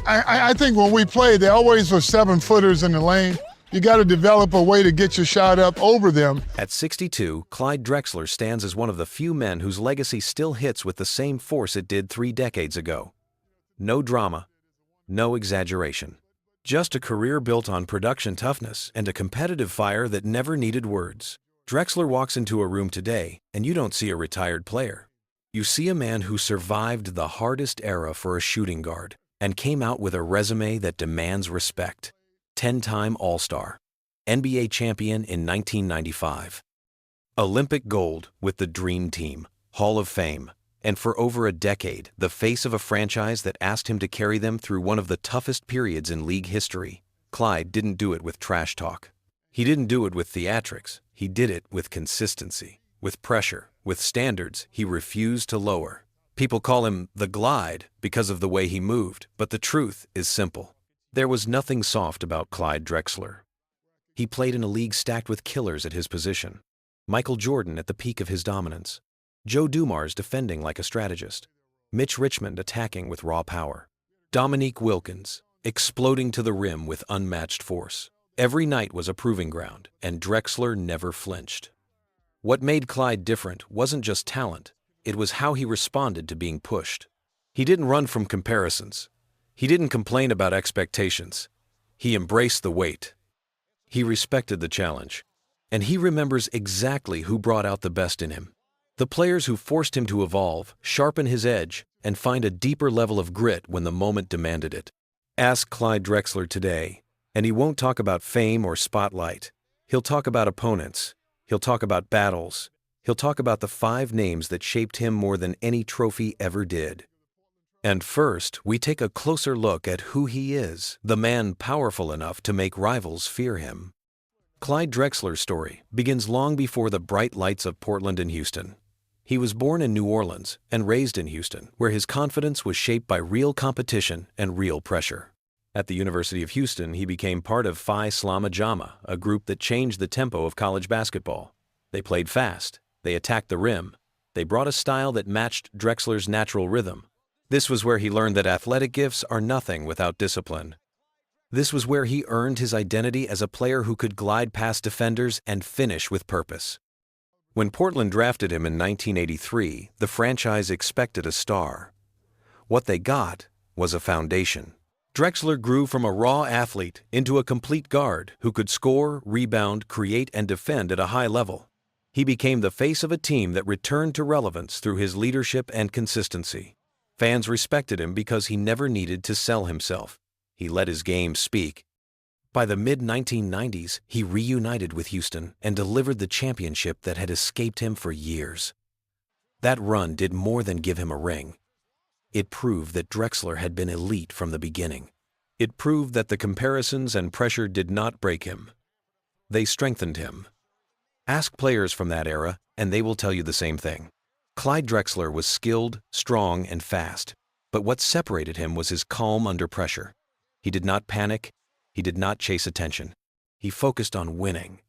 I think when we played, they always were 7-footers in the lane. You got to develop a way to get your shot up over them. At 62, Clyde Drexler stands as one of the few men whose legacy still hits with the same force it did 3 decades ago. No drama, no exaggeration. Just a career built on production toughness and a competitive fire that never needed words. Drexler walks into a room today, and you don't see a retired player. You see a man who survived the hardest era for a shooting guard and came out with a resume that demands respect. 10-time All-Star, NBA champion in 1995, Olympic gold with the Dream Team, Hall of Fame, and for over a decade, the face of a franchise that asked him to carry them through one of the toughest periods in league history. Clyde didn't do it with trash talk. He didn't do it with theatrics. He did it with consistency, with pressure, with standards he refused to lower. People call him the Glide because of the way he moved, but the truth is simple. There was nothing soft about Clyde Drexler. He played in a league stacked with killers at his position. MichaelJordan at the peak of his dominance. Joe Dumars defending like a strategist. Mitch Richmond attacking with raw power. Dominique Wilkins exploding to the rim with unmatched force. Every night was a proving ground, and Drexler never flinched. What made Clyde different wasn't just talent, it was how he responded to being pushed. He didn't run from comparisons. He didn't complain about expectations. He embraced the weight. He respected the challenge. And he remembers exactly who brought out the best in him. The players who forced him to evolve, sharpen his edge, and find a deeper level of grit when the moment demanded it. Ask Clyde Drexler today, and he won't talk about fame or spotlight. He'll talk about opponents. He'll talk about battles. He'll talk about the 5 names that shaped him more than any trophy ever did. And first, we take a closer look at who he is, the man powerful enough to make rivals fear him. Clyde Drexler's story begins long before the bright lights of Portland and Houston. He was born in New Orleans and raised in Houston, where his confidence was shaped by real competition and real pressure. At the University of Houston, he became part of Phi Slama Jama, a group that changed the tempo of college basketball. They played fast, they attacked the rim, they brought a style that matched Drexler's natural rhythm. This was where he learned that athletic gifts are nothing without discipline. This was where he earned his identity as a player who could glide past defenders and finish with purpose. When Portland drafted him in 1983, the franchise expected a star. What they got was a foundation. Drexler grew from a raw athlete into a complete guard who could score, rebound, create, and defend at a high level. He became the face of a team that returned to relevance through his leadership and consistency. Fans respected him because he never needed to sell himself. He let his game speak. By the mid-1990s, he reunited with Houston and delivered the championship that had escaped him for years. That run did more than give him a ring. It proved that Drexler had been elite from the beginning. It proved that the comparisons and pressure did not break him. They strengthened him. Ask players from that era, and they will tell you the same thing. Clyde Drexler was skilled, strong, and fast, but what separated him was his calm under pressure. He did not panic. He did not chase attention. He focused on winning,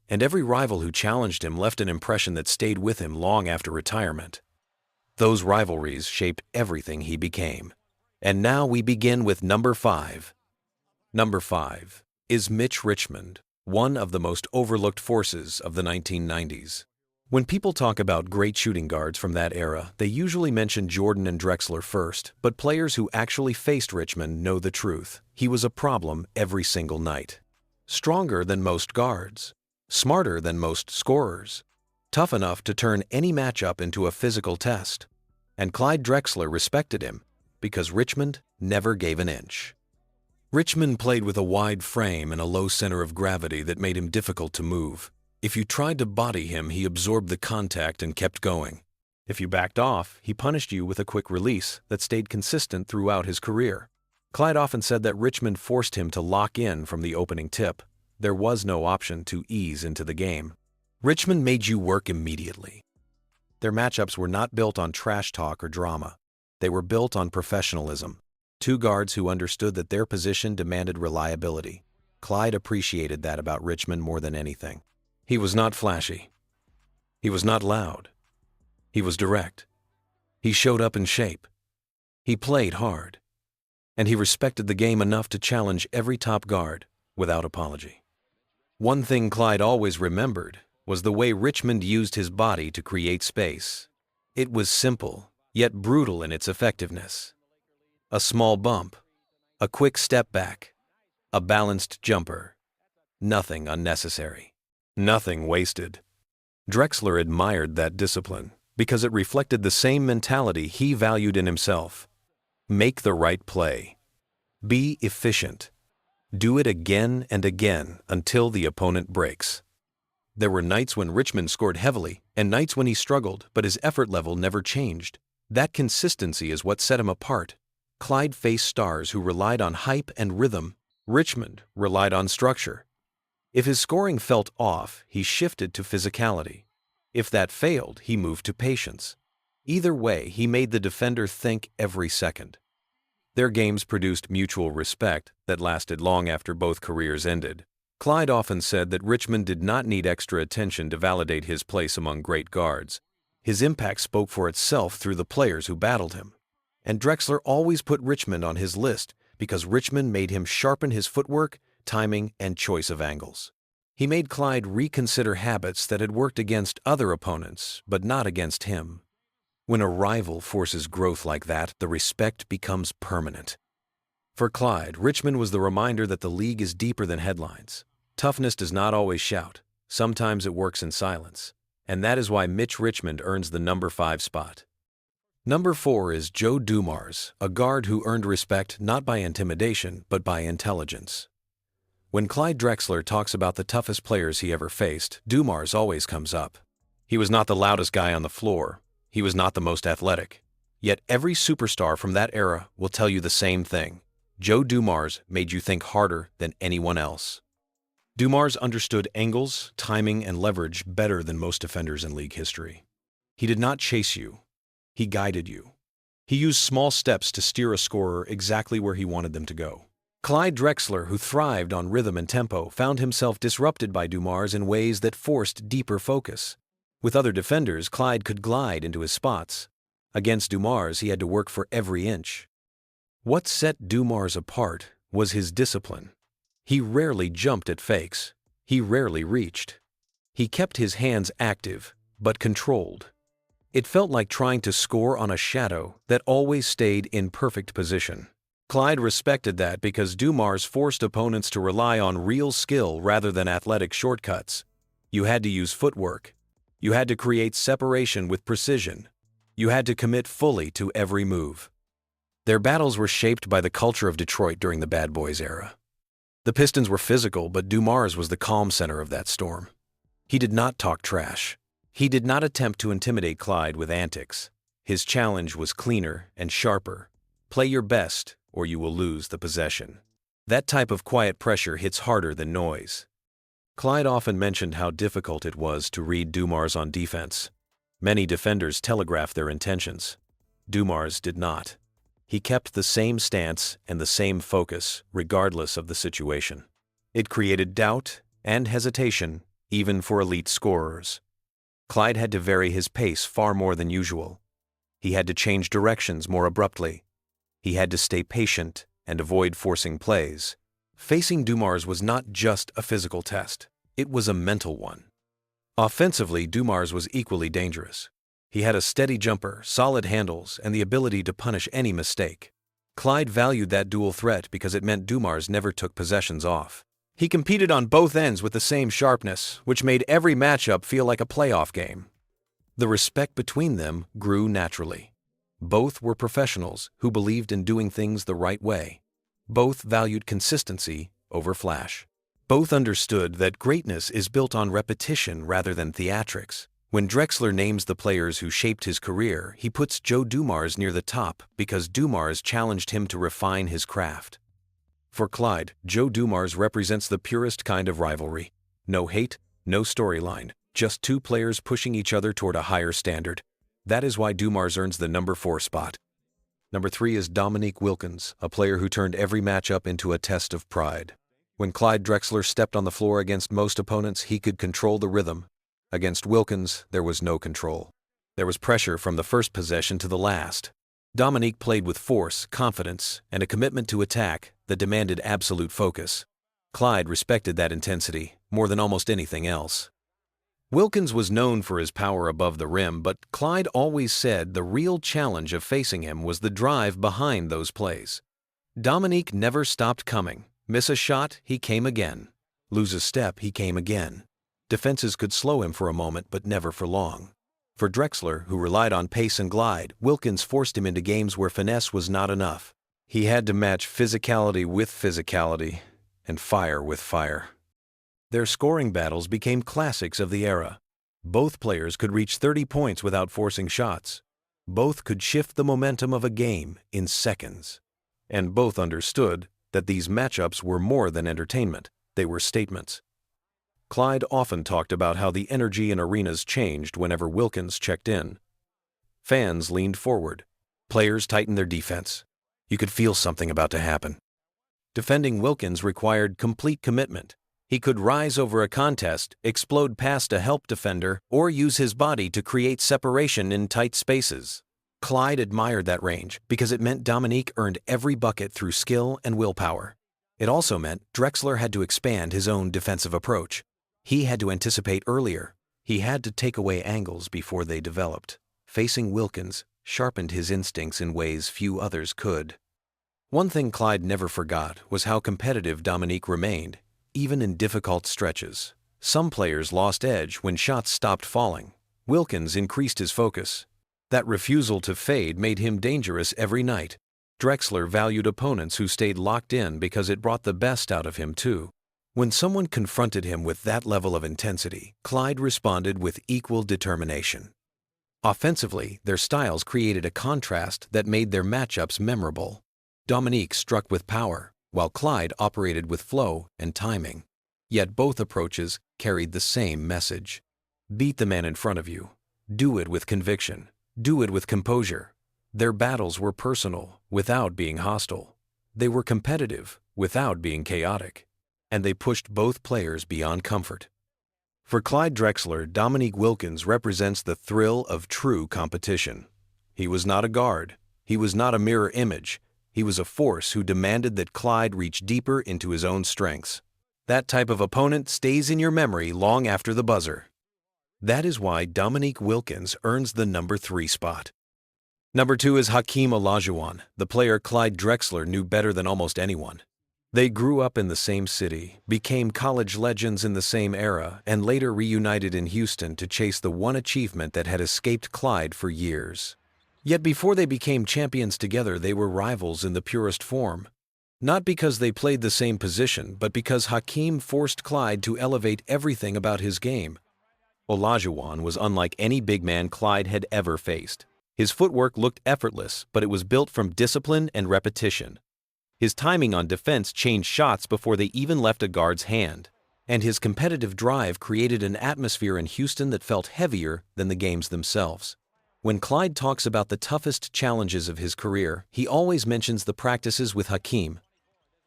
and every rival who challenged him left an impression that stayed with him long after retirement. Those rivalries shaped everything he became. And now we begin with number 5. Number 5 is Mitch Richmond, one of the most overlooked forces of the 1990s. When people talk about great shooting guards from that era, they usually mention Jordan and Drexler first, but players who actually faced Richmond know the truth. He was a problem every single night. Stronger than most guards, smarter than most scorers, tough enough to turn any matchup into a physical test. And Clyde Drexler respected him because Richmond never gave an inch. Richmond played with a wide frame and a low center of gravity that made him difficult to move. If you tried to body him, he absorbed the contact and kept going. If you backed off, he punished you with a quick release that stayed consistent throughout his career. Clyde often said that Richmond forced him to lock in from the opening tip. There was no option to ease into the game. Richmond made you work immediately. Their matchups were not built on trash talk or drama. They were built on professionalism. 2 guards who understood that their position demanded reliability. Clyde appreciated that about Richmond more than anything. He was not flashy. He was not loud. He was direct. He showed up in shape. He played hard. and he respected the game enough to challenge every top guard without apology. One thing Clyde always remembered was the way Richmond used his body to create space. It was simple, yet brutal in its effectiveness. A small bump, a quick step back, a balanced jumper. Nothing unnecessary. Nothing wasted. Drexler admired that discipline because it reflected the same mentality he valued in himself. Make the right play. Be efficient. Do it again and again until the opponent breaks. There were nights when Richmond scored heavily and nights when he struggled, but his effort level never changed. That consistency is what set him apart. Clyde faced stars who relied on hype and rhythm. Richmond relied on structure. If his scoring felt off, he shifted to physicality. If that failed, he moved to patience. Either way, he made the defender think every second. Their games produced mutual respect that lasted long after both careers ended. Clyde often said that Richmond did not need extra attention to validate his place among great guards. His impact spoke for itself through the players who battled him. And Drexler always put Richmond on his list because Richmond made him sharpen his footwork, timing, and choice of angles. He made Clyde reconsider habits that had worked against other opponents, but not against him. When a rival forces growth like that, the respect becomes permanent. For Clyde, Richmond was the reminder that the league is deeper than headlines. Toughness does not always shout. Sometimes it works in silence. And that is why Mitch Richmond earns the number 5 spot. Number 4 is Joe Dumars, a guard who earned respect not by intimidation, but by intelligence. When Clyde Drexler talks about the toughest players he ever faced, Dumars always comes up. He was not the loudest guy on the floor. He was not the most athletic. Yet every superstar from that era will tell you the same thing. Joe Dumars made you think harder than anyone else. Dumars understood angles, timing, and leverage better than most defenders in league history. He did not chase you. He guided you. He used small steps to steer a scorer exactly where he wanted them to go. Clyde Drexler, who thrived on rhythm and tempo, found himself disrupted by Dumars in ways that forced deeper focus. With other defenders, Clyde could glide into his spots. Against Dumars, he had to work for every inch. What set Dumars apart was his discipline. He rarely jumped at fakes. He rarely reached. He kept his hands active, but controlled. It felt like trying to score on a shadow that always stayed in perfect position. Clyde respected that because Dumars forced opponents to rely on real skill rather than athletic shortcuts. You had to use footwork. You had to create separation with precision. You had to commit fully to every move. Their battles were shaped by the culture of Detroit during the Bad Boys era. The Pistons were physical, but Dumars was the calm center of that storm. He did not talk trash. He did not attempt to intimidate Clyde with antics. His challenge was cleaner and sharper. Play your best, or you will lose the possession. That type of quiet pressure hits harder than noise. Clyde often mentioned how difficult it was to read Dumars on defense. Many defenders telegraphed their intentions. Dumars did not. He kept the same stance and the same focus, regardless of the situation. It created doubt and hesitation, even for elite scorers. Clyde had to vary his pace far more than usual. He had to change directions more abruptly. He had to stay patient and avoid forcing plays. Facing Dumars was not just a physical test. It was a mental one. Offensively, Dumars was equally dangerous. He had a steady jumper, solid handles, and the ability to punish any mistake. Clyde valued that dual threat because it meant Dumars never took possessions off. He competed on both ends with the same sharpness, which made every matchup feel like a playoff game. The respect between them grew naturally. Both were professionals who believed in doing things the right way. Both valued consistency over flash. Both understood that greatness is built on repetition rather than theatrics. When Drexler names the players who shaped his career, he puts Joe Dumars near the top because Dumars challenged him to refine his craft. For Clyde, Joe Dumars represents the purest kind of rivalry. No hate, no storyline, just two players pushing each other toward a higher standard. That is why Dumars earns the number 4 spot. Number 3 is Dominique Wilkins, a player who turned every matchup into a test of pride. When Clyde Drexler stepped on the floor against most opponents, he could control the rhythm. Against Wilkins, there was no control. There was pressure from the first possession to the last. Dominique played with force, confidence, and a commitment to attack that demanded absolute focus. Clyde respected that intensity more than almost anything else. Wilkins was known for his power above the rim, but Clyde always said the real challenge of facing him was the drive behind those plays. Dominique never stopped coming. Miss a shot, he came again. Lose a step, he came again. Defenses could slow him for a moment, but never for long. For Drexler, who relied on pace and glide, Wilkins forced him into games where finesse was not enough. He had to match physicality with physicality, and fire with fire. Their scoring battles became classics of the era. Both players could reach 30 points without forcing shots. Both could shift the momentum of a game in seconds. And both understood that these matchups were more than entertainment, they were statements. Clyde often talked about how the energy in arenas changed whenever Wilkins checked in. Fans leaned forward. Players tightened their defense. You could feel something about to happen. Defending Wilkins required complete commitment. He could rise over a contest, explode past a help defender, or use his body to create separation in tight spaces. Clyde admired that range because it meant Dominique earned every bucket through skill and willpower. It also meant Drexler had to expand his own defensive approach. He had to anticipate earlier. He had to take away angles before they developed. Facing Wilkins sharpened his instincts in ways few others could. One thing Clyde never forgot was how competitive Dominique remained, even in difficult stretches. Some players lost edge when shots stopped falling. Wilkins increased his focus. That refusal to fade made him dangerous every night. Drexler valued opponents who stayed locked in because it brought the best out of him too. When someone confronted him with that level of intensity, Clyde responded with equal determination. Offensively, their styles created a contrast that made their matchups memorable. Dominique struck with power, while Clyde operated with flow and timing. Yet both approaches carried the same message. Beat the man in front of you. Do it with conviction. Do it with composure. Their battles were personal, without being hostile. They were competitive, without being chaotic. And they pushed both players beyond comfort. For Clyde Drexler, Dominique Wilkins represents the thrill of true competition. He was not a guard. He was not a mirror image. He was a force who demanded that Clyde reach deeper into his own strengths. That type of opponent stays in your memory long after the buzzer. That is why Dominique Wilkins earns the number 3 spot. Number 2 is Hakeem Olajuwon, the player Clyde Drexler knew better than almost anyone. They grew up in the same city, became college legends in the same era, and later reunited in Houston to chase the one achievement that had escaped Clyde for years. Yet before they became champions together, they were rivals in the purest form. Not because they played the same position, but because Hakeem forced Clyde to elevate everything about his game. Olajuwon was unlike any big man Clyde had ever faced. His footwork looked effortless, but it was built from discipline and repetition. His timing on defense changed shots before they even left a guard's hand. And his competitive drive created an atmosphere in Houston that felt heavier than the games themselves. When Clyde talks about the toughest challenges of his career, he always mentions the practices with Hakeem.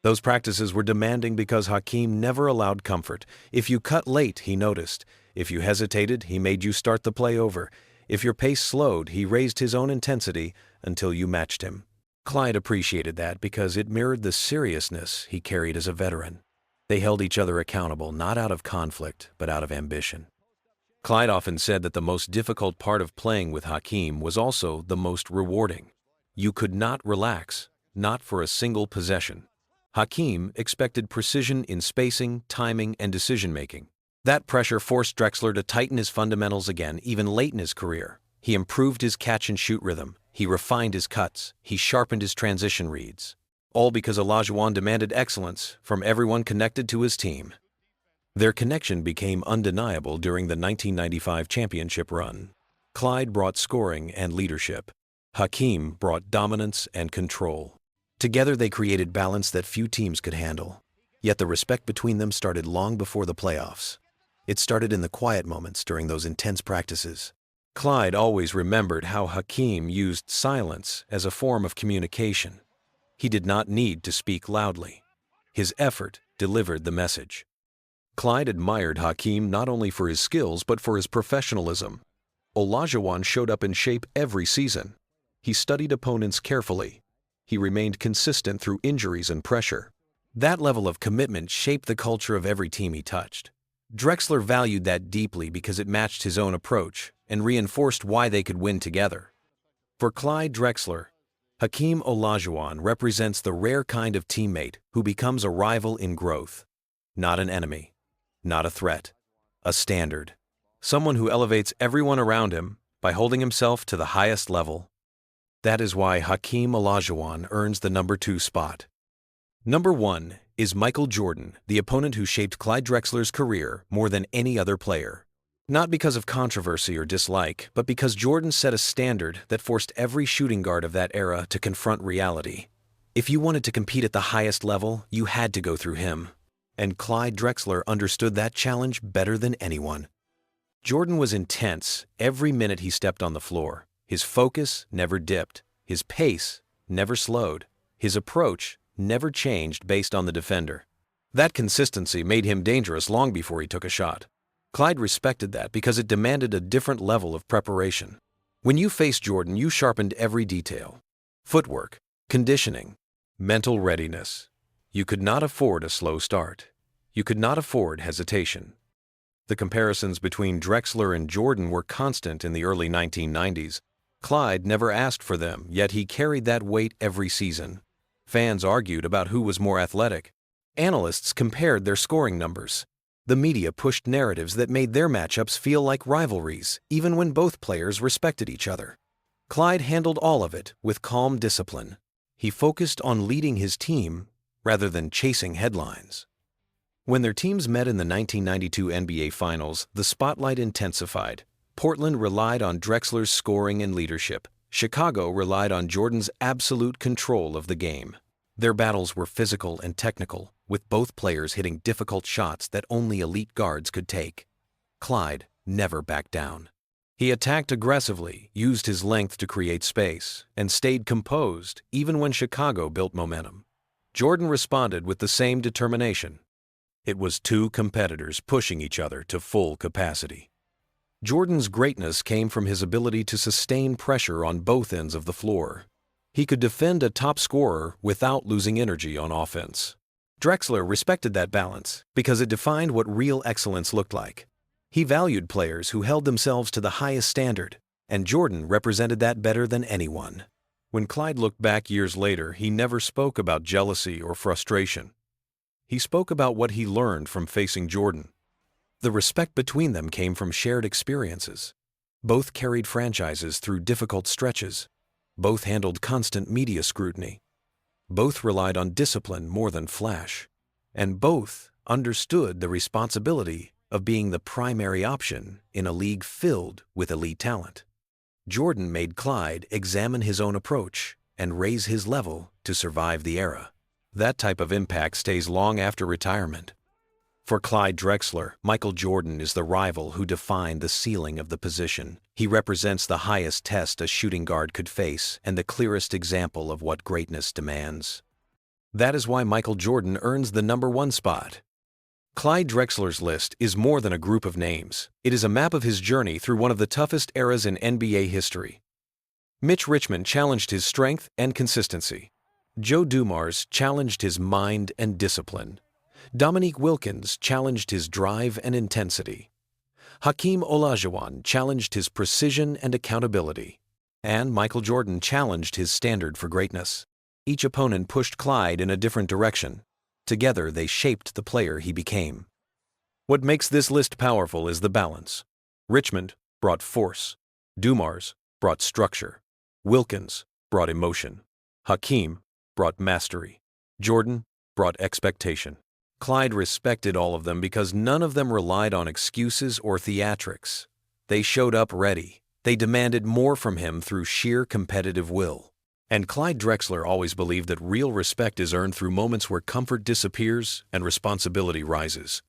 Those practices were demanding because Hakeem never allowed comfort. If you cut late, he noticed. If you hesitated, he made you start the play over. If your pace slowed, he raised his own intensity until you matched him. Clyde appreciated that because it mirrored the seriousness he carried as a veteran. They held each other accountable not out of conflict, but out of ambition. Clyde often said that the most difficult part of playing with Hakeem was also the most rewarding. You could not relax, not for a single possession. Hakeem expected precision in spacing, timing, and decision-making. That pressure forced Drexler to tighten his fundamentals again, even late in his career. He improved his catch-and-shoot rhythm. He refined his cuts. He sharpened his transition reads. All because Olajuwon demanded excellence from everyone connected to his team. Their connection became undeniable during the 1995 championship run. Clyde brought scoring and leadership. Hakeem brought dominance and control. Together they created balance that few teams could handle. Yet the respect between them started long before the playoffs. It started in the quiet moments during those intense practices. Clyde always remembered how Hakeem used silence as a form of communication. He did not need to speak loudly. His effort delivered the message. Clyde admired Hakeem not only for his skills but for his professionalism. Olajuwon showed up in shape every season. He studied opponents carefully. He remained consistent through injuries and pressure. That level of commitment shaped the culture of every team he touched. Drexler valued that deeply because it matched his own approach and reinforced why they could win together. For Clyde Drexler, Hakeem Olajuwon represents the rare kind of teammate who becomes a rival in growth. Not an enemy, not a threat, a standard. Someone who elevates everyone around him by holding himself to the highest level. That is why Hakeem Olajuwon earns the number 2 spot. Number 1 is MichaelJordan, the opponent who shaped Clyde Drexler's career more than any other player. Not because of controversy or dislike, but because Jordan set a standard that forced every shooting guard of that era to confront reality. If you wanted to compete at the highest level, you had to go through him. And Clyde Drexler understood that challenge better than anyone. Jordan was intense every minute he stepped on the floor. His focus never dipped. His pace never slowed. His approach never changed based on the defender. That consistency made him dangerous long before he took a shot. Clyde respected that because it demanded a different level of preparation. When you faced Jordan, you sharpened every detail. Footwork, conditioning, mental readiness. You could not afford a slow start. You could not afford hesitation. The comparisons between Drexler and Jordan were constant in the early 1990s. Clyde never asked for them, yet he carried that weight every season. Fans argued about who was more athletic. Analysts compared their scoring numbers. The media pushed narratives that made their matchups feel like rivalries, even when both players respected each other. Clyde handled all of it with calm discipline. He focused on leading his team rather than chasing headlines. When their teams met in the 1992 NBA Finals, the spotlight intensified. Portland relied on Drexler's scoring and leadership. Chicago relied on Jordan's absolute control of the game. Their battles were physical and technical, with both players hitting difficult shots that only elite guards could take. Clyde never backed down. He attacked aggressively, used his length to create space, and stayed composed even when Chicago built momentum. Jordan responded with the same determination. It was two competitors pushing each other to full capacity. Jordan's greatness came from his ability to sustain pressure on both ends of the floor. He could defend a top scorer without losing energy on offense. Drexler respected that balance because it defined what real excellence looked like. He valued players who held themselves to the highest standard, and Jordan represented that better than anyone. When Clyde looked back years later, he never spoke about jealousy or frustration. He spoke about what he learned from facing Jordan. The respect between them came from shared experiences. Both carried franchises through difficult stretches. Both handled constant media scrutiny. Both relied on discipline more than flash. And both understood the responsibility of being the primary option in a league filled with elite talent. Jordan made Clyde examine his own approach and raise his level to survive the era. That type of impact stays long after retirement. For Clyde Drexler, MichaelJordan is the rival who defined the ceiling of the position. He represents the highest test a shooting guard could face and the clearest example of what greatness demands. That is why MichaelJordan earns the number 1 spot. Clyde Drexler's list is more than a group of names. It is a map of his journey through one of the toughest eras in NBA history. Mitch Richmond challenged his strength and consistency. Joe Dumars challenged his mind and discipline. Dominique Wilkins challenged his drive and intensity. Hakeem Olajuwon challenged his precision and accountability. And MichaelJordan challenged his standard for greatness. Each opponent pushed Clyde in a different direction. Together, they shaped the player he became. What makes this list powerful is the balance. Richmond brought force. Dumars brought structure. Wilkins brought emotion. Hakeem brought mastery. Jordan brought expectation. Clyde respected all of them because none of them relied on excuses or theatrics. They showed up ready. They demanded more from him through sheer competitive will. And Clyde Drexler always believed that real respect is earned through moments where comfort disappears and responsibility rises.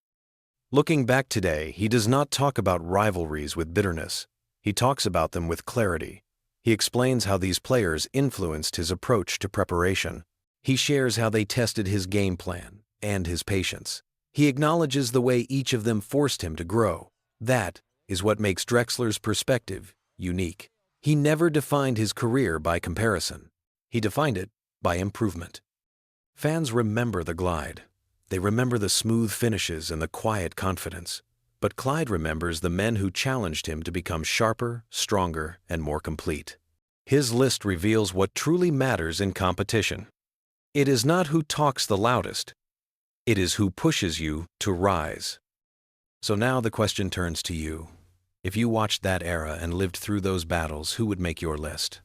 Looking back today, he does not talk about rivalries with bitterness. He talks about them with clarity. He explains how these players influenced his approach to preparation. He shares how they tested his game plan and his patience. He acknowledges the way each of them forced him to grow. That is what makes Drexler's perspective unique. He never defined his career by comparison. He defined it by improvement. Fans remember the Glide. They remember the smooth finishes and the quiet confidence. But Clyde remembers the men who challenged him to become sharper, stronger, and more complete. His list reveals what truly matters in competition. It is not who talks the loudest. It is who pushes you to rise. So now the question turns to you. If you watched that era and lived through those battles, who would make your list?